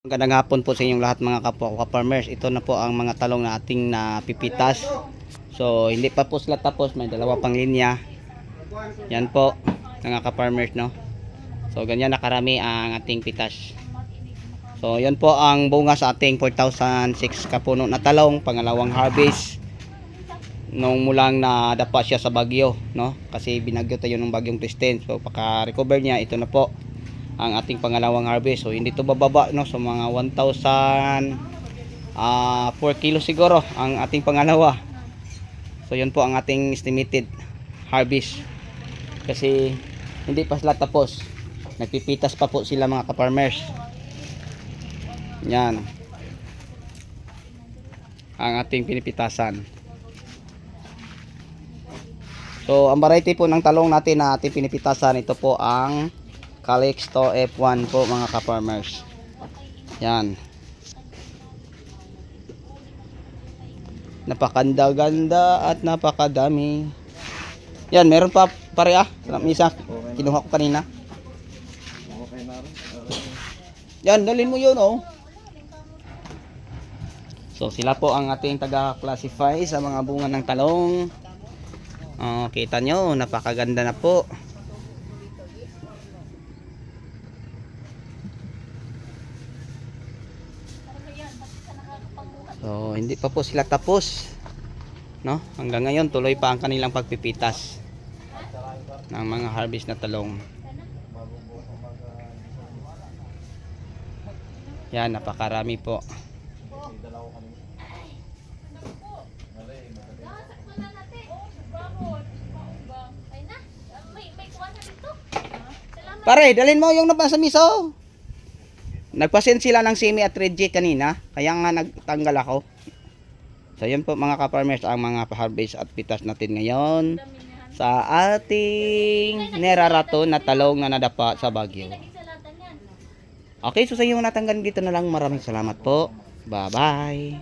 Magandang hapon po sa inyong lahat mga kapwa ko ka-farmers. Ito na po ang mga talong na ating napipitas. So hindi pa po sila tapos, may dalawa pang linya. Yan po mga ka-farmers, no. So ganyan nakarami ang ating pitas. So yan po ang bunga sa ating 4,006 kapuno na talong, pangalawang harvest. Nung mulang nadapa siya sa bagyo, no? Kasi binagyo tayo ng bagyong Kristen. So paka-recover niya, ito na po ang ating pangalawang harvest. So hindi to bababa, no, so mga 1,000 4 kilo siguro ang ating pangalawa. So yun po ang ating estimated harvest, kasi hindi pa sila tapos, nagpipitas pa po sila mga ka-farmers. Yan ang ating pinipitasan. So ang variety po ng talong natin na ating pinipitasan, ito po ang Calixto F1 po mga ka-farmers. Yan. Napakaganda at napakadami. Yan, meron pa pare Isa kinuha ko kanina. Okay na rin. Yan, dalhin mo yun, oh. So sila po ang ating taga-classify sa mga bunga ng talong. Oh, kita nyo, napakaganda na po. So hindi pa po sila tapos, no? Hanggang ngayon tuloy pa ang kanilang pagpipitas ng mga harvest na talong. Yan, napakarami po. Pare, dalhin mo yung nabasa miso. Nagpasend sila ng semi at reject kanina, kaya nga nagtanggal ako. So yun po mga ka-farmers ang mga harvest at pitas natin ngayon sa ating nerarato na talong na nadapa sa bagyo. Okay, so sa inyo natanggal dito na lang. Maraming salamat po. Bye bye.